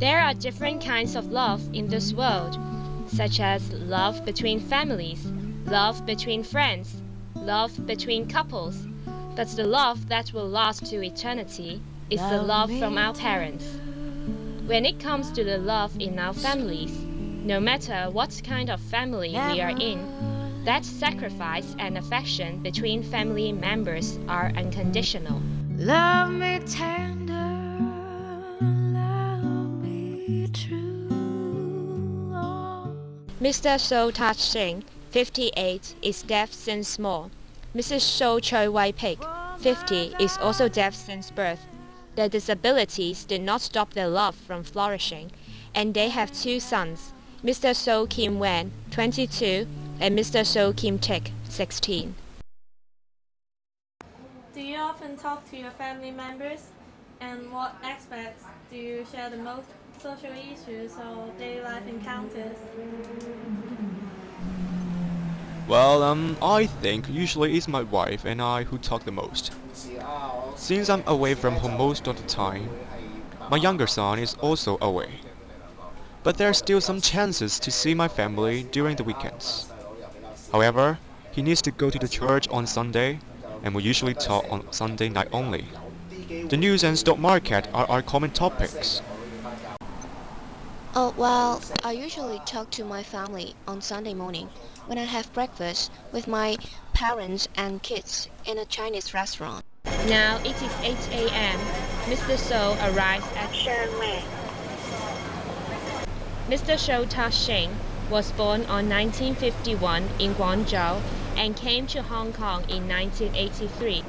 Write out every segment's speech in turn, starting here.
There are different kinds of love in this world, such as love between families, love between friends, love between couples. But the love that will last to eternity is the love from our parents. When it comes to the love in our families, no matter what kind of family we are in, that sacrifice and affection between family members are unconditional. Love me tender, love me true. Mr. So Touch Singh, 58, is deaf since small. Mrs. So Choi Wai Pik, 50, is also deaf since birth. Their disabilities did not stop their love from flourishing, and they have two sons, Mr. So Kim Wen, 22, and Mr. So Kim Tik, 16. Do you often talk to your family members? And what aspects do you share the most? Social issues or daily life encounters? Well, I think usually it's my wife and I who talk the most. Since I'm away from home most of the time, my younger son is also away. But there are still some chances to see my family during the weekends. However, he needs to go to the church on Sunday, and we usually talk on Sunday night only. The news and stock market are our common topics. Oh, well, I usually talk to my family on Sunday morning when I have breakfast with my parents and kids in a Chinese restaurant. Now it is 8 a.m. Mr. So arrives at Shanghai. Mr. So Touch Singh was born on 1951 in Guangzhou and came to Hong Kong in 1983.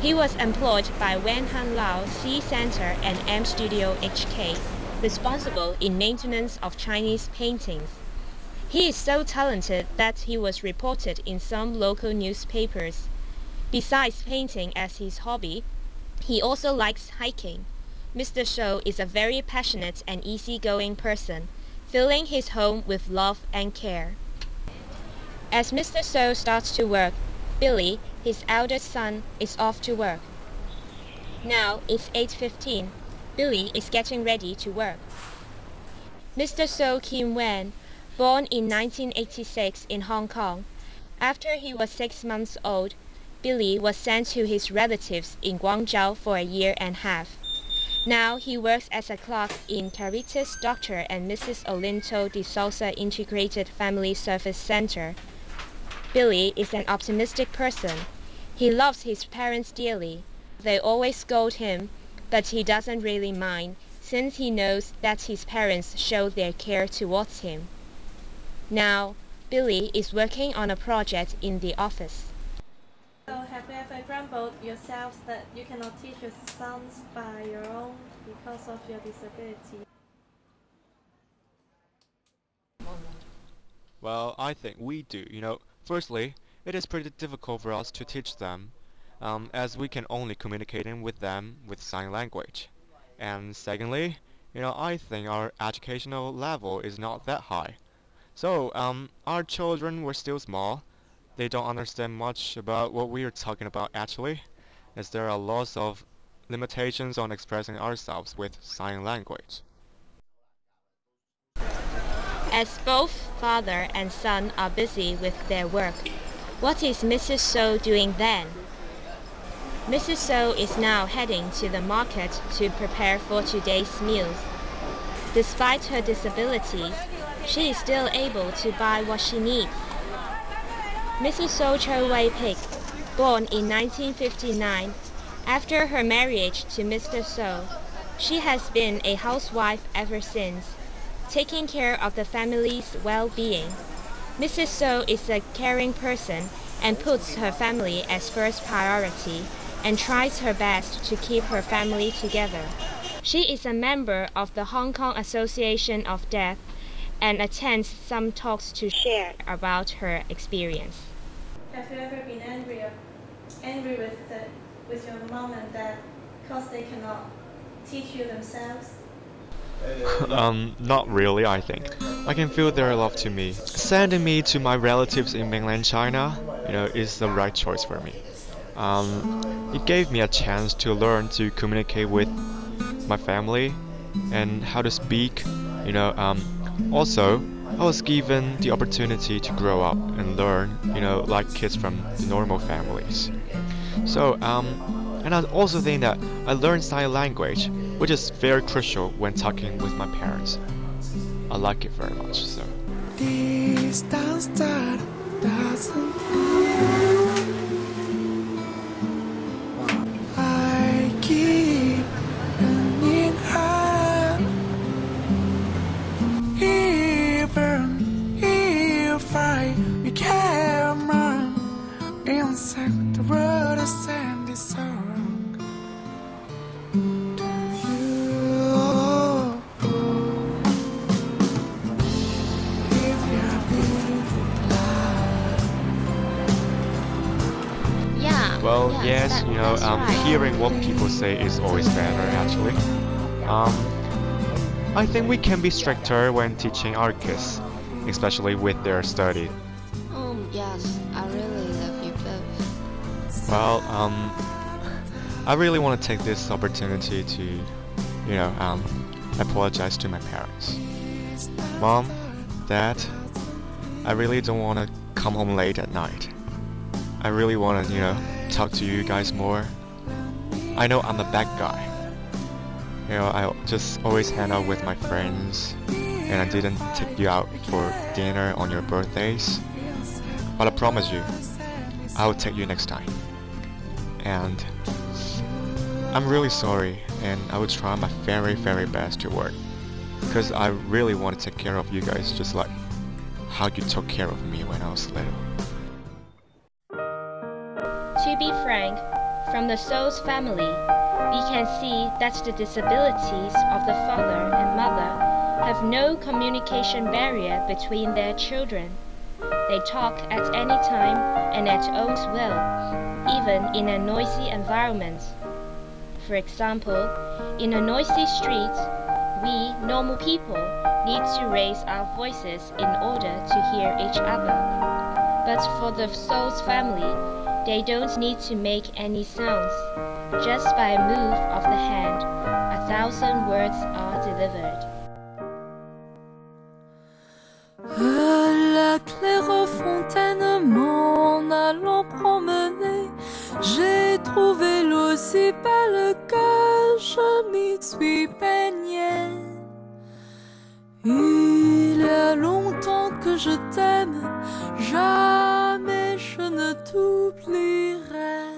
He was employed by Wen Han Lao C Center and M Studio HK, responsible in maintenance of Chinese paintings. He is so talented that he was reported in some local newspapers. Besides painting as his hobby, he also likes hiking. Mr. So is a very passionate and easygoing person, filling his home with love and care. As Mr. So starts to work, Billy, his eldest son, is off to work. Now it's 8:15. Billy is getting ready to work. Mr. So Kim Wen, born in 1986 in Hong Kong. After he was 6 months old, Billy was sent to his relatives in Guangzhou for a year and a half. Now he works as a clerk in Caritas Dr. and Mrs. Olinto de Sousa Integrated Family Service Center. Billy is an optimistic person. He loves his parents dearly. They always scold him, but he doesn't really mind, since he knows that his parents show their care towards him. Now, Billy is working on a project in the office. So have you ever grumbled yourselves that you cannot teach your sons by your own because of your disability? Well, I think we do. Firstly, it is pretty difficult for us to teach them, as we can only communicate with them with sign language. And secondly, I think our educational level is not that high. So, our children were still small. They don't understand much about what we are talking about actually, as there are lots of limitations on expressing ourselves with sign language. As both father and son are busy with their work, what is Mrs. So doing then? Mrs. So is now heading to the market to prepare for today's meals. Despite her disabilities, she is still able to buy what she needs. Mrs. So Choi Wai Pik, born in 1959, after her marriage to Mr. So, she has been a housewife ever since, taking care of the family's well-being. Mrs. So is a caring person and puts her family as first priority and tries her best to keep her family together. She is a member of the Hong Kong Association of Deaf and attends some talks to share about her experience. Have you ever been angry with your mom and dad because they cannot teach you themselves? Not really, I think. I can feel their love to me. Sending me to my relatives in mainland China, is the right choice for me. It gave me a chance to learn to communicate with my family and how to speak. You know, also I was given the opportunity to grow up and learn, like kids from the normal families. So, and I also think that I learned sign language, which is very crucial when talking with my parents. I like it very much. So. Distance that doesn't mean I keep running out, even if I became wrong inside the world of sandy song. Do you? If you're Well, Yes, yes, that's right. hearing what people say is always better, actually. Um, I think we can be stricter when teaching our kids, especially with their study. Yes, I really love you both. Well, I really want to take this opportunity to, apologize to my parents. Mom, Dad, I really don't want to come home late at night. I really want to, talk to you guys more. I know I'm a bad guy. I just always hang out with my friends, and I didn't take you out for dinner on your birthdays. But I promise you, I will take you next time. And I'm really sorry, and I will try my very, very best to work. Because I really want to take care of you guys just like how you took care of me when I was little. To be frank, from the Soul's family, we can see that the disabilities of the father and mother have no communication barrier between their children. They talk at any time and at own will, even in a noisy environment. For example, in a noisy street, we normal people need to raise our voices in order to hear each other. But for the Soul's family, they don't need to make any sounds. Just by a move of the hand, 1,000 words are delivered. À la claire fontaine, m'en allant promener, j'ai trouvé l'eau si belle que je m'y suis baignée. Il y a longtemps que je t'aime, jamais je ne t'oublierai.